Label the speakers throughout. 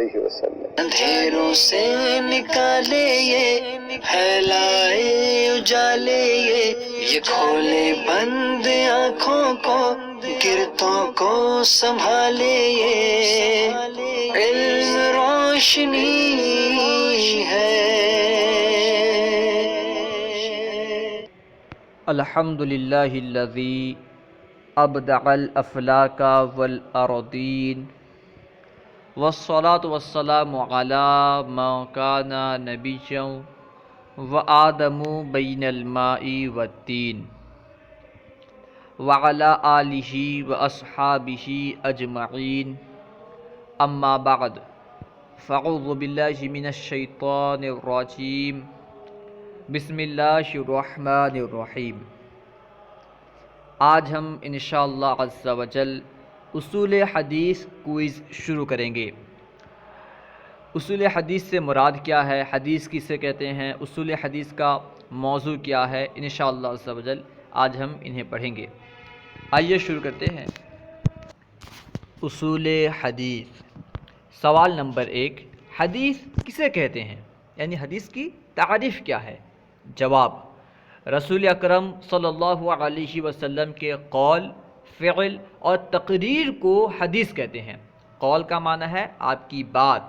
Speaker 1: علیہ وسلم۔
Speaker 2: اندھیروں سے نکالے یہ پھیلائے اجالے یہ کھولے بند آنکھوں کو گرتوں کو سنبھالے یہ علم روشنی ہے۔
Speaker 3: الحمد للہ الذی ابدع الافلاک والارضین والصلاة والسلام علی من کان نبیا وآدم بین الماء والطین وعلی آلہ واصحابہ اجمعین، اما بعد فاعوذ باللہ من الشیطان الرجیم، بسم اللہ الرحمن الرحیم۔ آج ہم انشاءاللہ عز و جل اصول حدیث کوئز شروع کریں گے۔ اصول حدیث سے مراد کیا ہے، حدیث کسے کہتے ہیں، اصول حدیث کا موضوع کیا ہے، انشاءاللہ عز و جل آج ہم انہیں پڑھیں گے۔ آئیے شروع کرتے ہیں۔ اصول حدیث، سوال نمبر 1، حدیث کسے کہتے ہیں، یعنی حدیث کی تعریف کیا ہے؟ جواب، رسول اکرم صلی اللہ علیہ وسلم کے قول، فعل اور تقریر کو حدیث کہتے ہیں۔ قول کا معنی ہے آپ کی بات،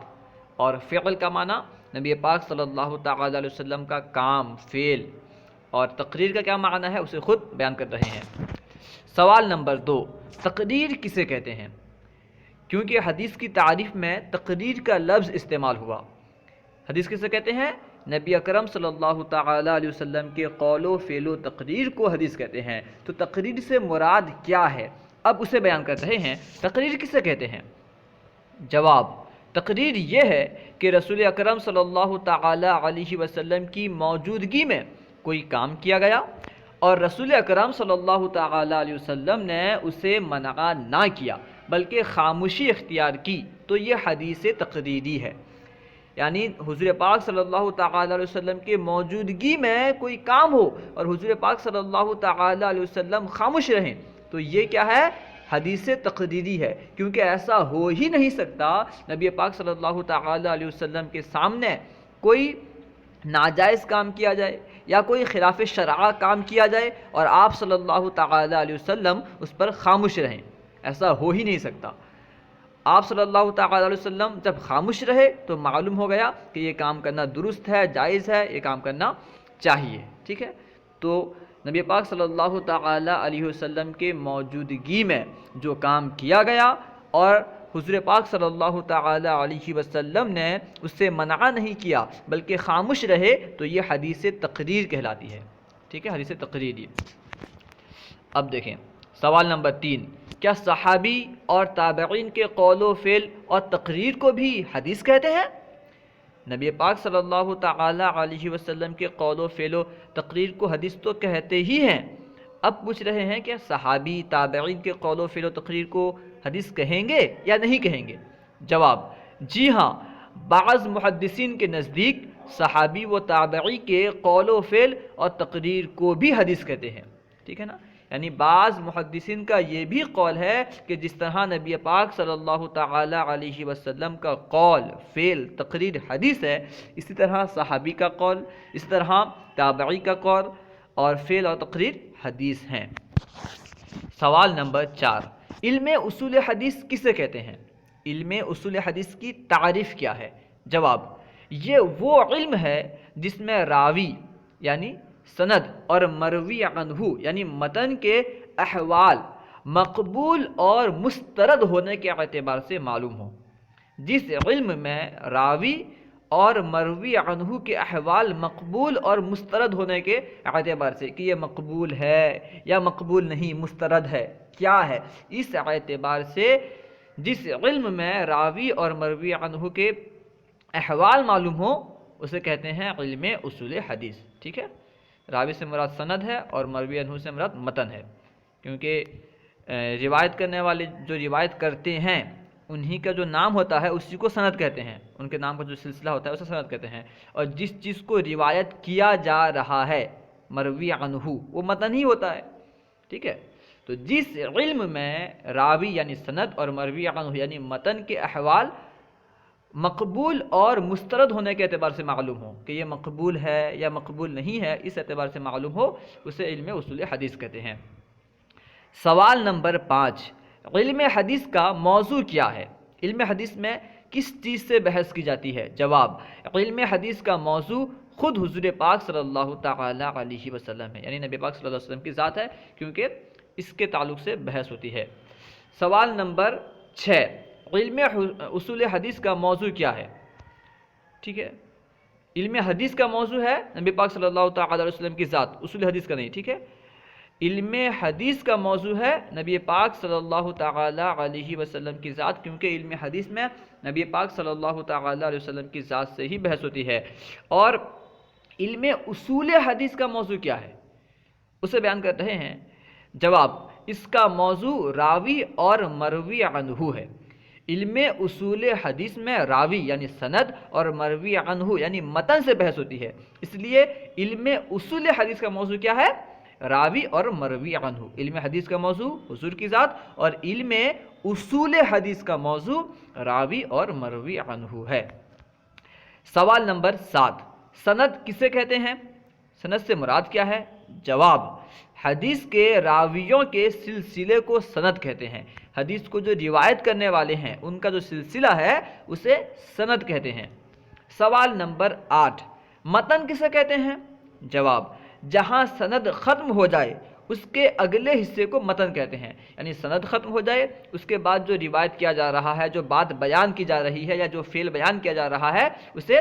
Speaker 3: اور فعل کا معنی نبی پاک صلی اللہ تعالی علیہ وسلم کا کام، فعل، اور تقریر کا کیا معنی ہے اسے خود بیان کر رہے ہیں۔ سوال نمبر 2، تقریر کسے کہتے ہیں؟ کیونکہ حدیث کی تعریف میں تقریر کا لفظ استعمال ہوا۔ حدیث کسے کہتے ہیں؟ نبی اکرم صلی اللہ تعالی علیہ وسلم کے قول و فعل و تقریر کو حدیث کہتے ہیں۔ تو تقریر سے مراد کیا ہے، اب اسے بیان کر رہے ہیں۔ تقریر کسے کہتے ہیں؟ جواب، تقریر یہ ہے کہ رسول اکرم صلی اللہ تعالی علیہ وسلم کی موجودگی میں کوئی کام کیا گیا اور رسول اکرم صلی اللہ تعالی علیہ وسلم نے اسے منع نہ کیا بلکہ خاموشی اختیار کی، تو یہ حدیث تقریری ہے۔ یعنی حضور پاک صلی اللہ تعالی علیہ وسلم کے موجودگی میں کوئی کام ہو اور حضور پاک صلی اللہ تعالی علیہ وسلم خاموش رہیں، تو یہ کیا ہے؟ حدیث تقریری ہے، کیونکہ ایسا ہو ہی نہیں سکتا نبی پاک صلی اللہ تعالی علیہ وسلم کے سامنے کوئی ناجائز کام کیا جائے یا کوئی خلاف شرع کام کیا جائے اور آپ صلی اللہ تعالی علیہ وسلم اس پر خاموش رہیں، ایسا ہو ہی نہیں سکتا۔ آپ صلی اللہ تعالی علیہ وسلم جب خاموش رہے تو معلوم ہو گیا کہ یہ کام کرنا درست ہے، جائز ہے، یہ کام کرنا چاہیے، ٹھیک ہے۔ تو نبی پاک صلی اللہ تعالی علیہ وسلم کے موجودگی میں جو کام کیا گیا اور حضور پاک صلی اللہ تعالی علیہ وسلم نے اس سے منع نہیں کیا بلکہ خاموش رہے، تو یہ حدیث تقریر کہلاتی ہے، ٹھیک ہے، حدیث تقریر۔ اب دیکھیں سوال نمبر 3، کیا صحابی اور تابعین کے قول و فعل اور تقریر کو بھی حدیث کہتے ہیں؟ نبی پاک صلی اللہ تعالی علیہ وسلم کے قول و فعل و تقریر کو حدیث تو کہتے ہی ہیں۔ اب پوچھ رہے ہیں کہ صحابی تابعین کے قول و فعل و تقریر کو حدیث کہیں گے یا نہیں کہیں گے؟ جواب، جی ہاں، بعض محدثین کے نزدیک صحابی و تابعی کے قول و فعل اور تقریر کو بھی حدیث کہتے ہیں، ٹھیک ہے نا۔ یعنی بعض محدثین کا یہ بھی قول ہے کہ جس طرح نبی پاک صلی اللہ تعالی علیہ وسلم کا قول، فعل، تقریر حدیث ہے، اسی طرح صحابی کا قول، اس طرح تابعی کا قول اور فعل اور تقریر حدیث ہیں۔ سوال نمبر 4، علم اصول حدیث کسے کہتے ہیں؟ علم اصول حدیث کی تعریف کیا ہے؟ جواب، یہ وہ علم ہے جس میں راوی یعنی سند اور مروی عنہ یعنی متن کے احوال مقبول اور مسترد ہونے کے اعتبار سے معلوم ہو۔ جس علم میں راوی اور مروی عنہ کے احوال مقبول اور مسترد ہونے کے اعتبار سے کہ یہ مقبول ہے یا مقبول نہیں، مسترد ہے، کیا ہے، اس اعتبار سے جس علم میں راوی اور مروی عنہ کے احوال معلوم ہو اسے کہتے ہیں علم اصول حدیث، ٹھیک ہے۔ راوی سے مراد سند ہے اور مروی عنہ سے مراد متن ہے، کیونکہ روایت کرنے والے جو روایت کرتے ہیں انہی کا جو نام ہوتا ہے اسی کو سند کہتے ہیں، ان کے نام کا جو سلسلہ ہوتا ہے اسے سند کہتے ہیں، اور جس چیز کو روایت کیا جا رہا ہے مروی عنہ وہ متن ہی ہوتا ہے، ٹھیک ہے۔ تو جس علم میں راوی یعنی سند اور مروی عنہ یعنی متن کے احوال مقبول اور مسترد ہونے کے اعتبار سے معلوم ہو کہ یہ مقبول ہے یا مقبول نہیں ہے، اس اعتبار سے معلوم ہو، اسے علم اصول حدیث کہتے ہیں۔ سوال نمبر 5، علم حدیث کا موضوع کیا ہے؟ علم حدیث میں کس چیز سے بحث کی جاتی ہے؟ جواب، علم حدیث کا موضوع خود حضور پاک صلی اللہ تعالی علیہ وسلم ہے، یعنی نبی پاک صلی اللہ علیہ وسلم کی ذات ہے، کیونکہ اس کے تعلق سے بحث ہوتی ہے۔ سوال نمبر 6، علم اصول حدیث کا موضوع کیا ہے؟ ٹھیک ہے، علم حدیث کا موضوع ہے نبی پاک صلی اللہ تعالی علیہ وسلم کی ذات، اصول حدیث کا نہیں، ٹھیک ہے۔ علم حدیث کا موضوع ہے نبی پاک صلی اللہ تعالی علیہ وسلم کی ذات، کیونکہ علم حدیث میں نبی پاک صلی اللہ تعالی علیہ وسلم کی ذات سے ہی بحث ہوتی ہے۔ اور علم اصول حدیث کا موضوع کیا ہے، اسے بیان کر رہے ہیں۔ جواب، اس کا موضوع راوی اور مروی عنہ ہے۔ علم اصول حدیث میں راوی یعنی سند اور مروی عنہ یعنی متن سے بحث ہوتی ہے، اس لیے علم اصول حدیث کا موضوع کیا ہے؟ راوی اور مروی عنہ۔ علم حدیث کا موضوع حضور کی ذات، اور علم اصول حدیث کا موضوع راوی اور مروی عنہ ہے۔ سوال نمبر 7، سند کسے کہتے ہیں؟ سند سے مراد کیا ہے؟ جواب، حدیث کے راویوں کے سلسلے کو سند کہتے ہیں۔ حدیث کو جو روایت کرنے والے ہیں ان کا جو سلسلہ ہے اسے سند کہتے ہیں۔ سوال نمبر 8، متن کسے کہتے ہیں؟ جواب، جہاں سند ختم ہو جائے اس کے اگلے حصے کو متن کہتے ہیں، یعنی سند ختم ہو جائے اس کے بعد جو روایت کیا جا رہا ہے، جو بات بیان کی جا رہی ہے یا جو فعل بیان کیا جا رہا ہے اسے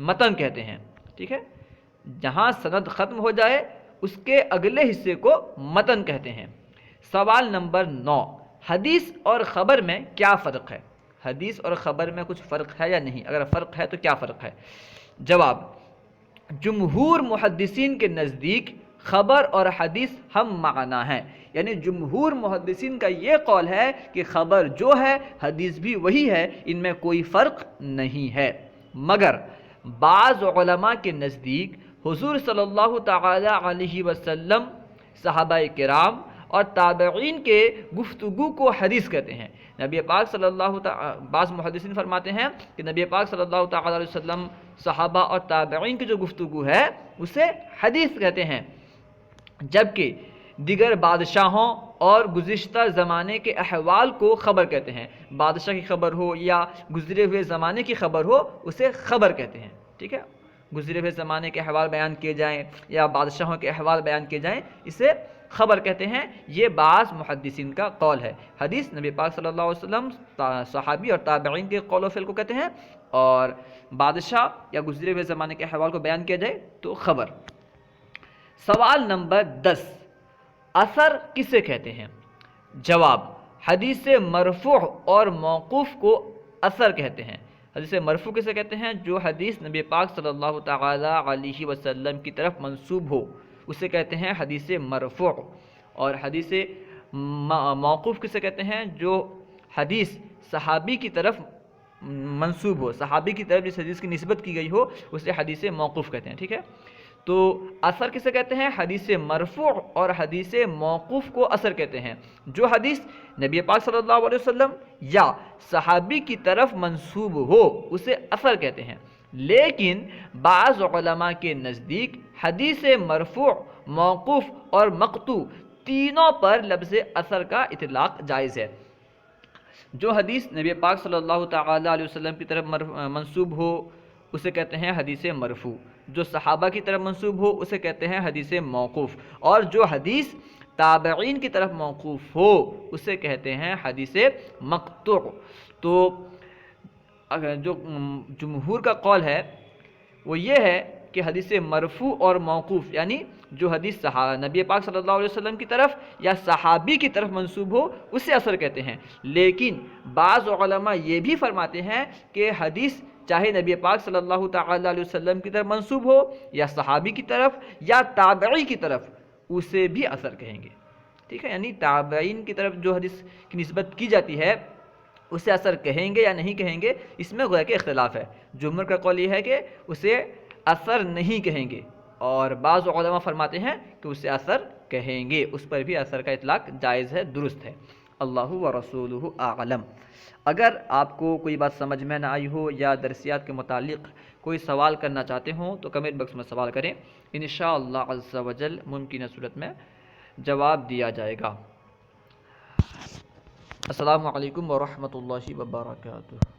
Speaker 3: متن کہتے ہیں، ٹھیک ہے۔ جہاں سند ختم ہو جائے اس کے اگلے حصے کو متن کہتے ہیں۔ سوال نمبر 9، حدیث اور خبر میں کیا فرق ہے؟ حدیث اور خبر میں کچھ فرق ہے یا نہیں؟ اگر فرق ہے تو کیا فرق ہے؟ جواب، جمہور محدثین کے نزدیک خبر اور حدیث ہم معنی ہیں، یعنی جمہور محدثین کا یہ قول ہے کہ خبر جو ہے حدیث بھی وہی ہے، ان میں کوئی فرق نہیں ہے۔ مگر بعض علماء کے نزدیک حضور صلی اللہ تعالی علیہ وسلم، صحابہ کرام اور تابعین کے گفتگو کو حدیث کہتے ہیں۔ نبی پاک صلی اللہ بعض محدثین فرماتے ہیں کہ نبی پاک صلی اللہ تعالی علیہ وسلم، صحابہ اور تابعین کی جو گفتگو ہے اسے حدیث کہتے ہیں، جبکہ دیگر بادشاہوں اور گزشتہ زمانے کے احوال کو خبر کہتے ہیں۔ بادشاہ کی خبر ہو یا گزرے ہوئے زمانے کی خبر ہو اسے خبر کہتے ہیں، ٹھیک ہے۔ گزرے ہوئے زمانے کے احوال بیان کیے جائیں یا بادشاہوں کے احوال بیان کیے جائیں اسے خبر کہتے ہیں، یہ بعض محدثین کا قول ہے۔ حدیث نبی پاک صلی اللہ علیہ وسلم، صحابی اور تابعین کے قول و فعل کو کہتے ہیں، اور بادشاہ یا گزرے ہوئے زمانے کے احوال کو بیان کیا جائے تو خبر۔ سوال نمبر 10، اثر کسے کہتے ہیں؟ جواب، حدیث مرفوع اور موقوف کو اثر کہتے ہیں۔ حدیث مرفوع کسے کہتے ہیں؟ جو حدیث نبی پاک صلی اللہ تعالی علیہ وسلم کی طرف منسوب ہو اسے کہتے ہیں حدیث مرفوع، اور حدیث موقوف کسے کہتے ہیں؟ جو حدیث صحابی کی طرف منسوب ہو، صحابی کی طرف جس حدیث کی نسبت کی گئی ہو اسے حدیث موقوف کہتے ہیں، ٹھیک ہے۔ تو اثر کسے کہتے ہیں؟ حدیث مرفوع اور حدیث موقوف کو اثر کہتے ہیں۔ جو حدیث نبی پاک صلی اللہ علیہ وسلم یا صحابی کی طرف منسوب ہو اسے اثر کہتے ہیں، لیکن بعض علماء کے نزدیک حدیث مرفوع، موقوف اور مقطوع تینوں پر لفظ اثر کا اطلاق جائز ہے۔ جو حدیث نبی پاک صلی اللہ تعالی علیہ وسلم کی طرف منسوب ہو اسے کہتے ہیں حدیث مرفوع، جو صحابہ کی طرف منسوب ہو اسے کہتے ہیں حدیث موقوف، اور جو حدیث تابعین کی طرف موقوف ہو اسے کہتے ہیں حدیث مقطوع۔ تو جو جمہور کا قول ہے وہ یہ ہے کہ حدیث مرفوع اور موقوف یعنی جو حدیث نبی پاک صلی اللہ علیہ وسلم کی طرف یا صحابی کی طرف منسوب ہو اسے اثر کہتے ہیں، لیکن بعض علماء یہ بھی فرماتے ہیں کہ حدیث چاہے نبی پاک صلی اللہ تعالی علیہ وسلم کی طرف منسوب ہو یا صحابی کی طرف یا تابعی کی طرف اسے بھی اثر کہیں گے، ٹھیک ہے۔ یعنی تابعین کی طرف جو حدیث کی نسبت کی جاتی ہے اسے اثر کہیں گے یا نہیں کہیں گے، اس میں گویا کہ اختلاف ہے۔ جمہور کا قول یہ ہے کہ اسے اثر نہیں کہیں گے، اور بعض علماء فرماتے ہیں کہ اسے اثر کہیں گے، اس پر بھی اثر کا اطلاق جائز ہے، درست ہے۔ اللہ و رسولہ اعلم۔ اگر آپ کو کوئی بات سمجھ میں نہ آئی ہو یا درسیات کے متعلق کوئی سوال کرنا چاہتے ہوں تو کمنٹ باکس میں سوال کریں، انشاءاللہ عز و جل ممکنہ صورت میں جواب دیا جائے گا۔ السلام علیکم ورحمۃ اللہ وبرکاتہ۔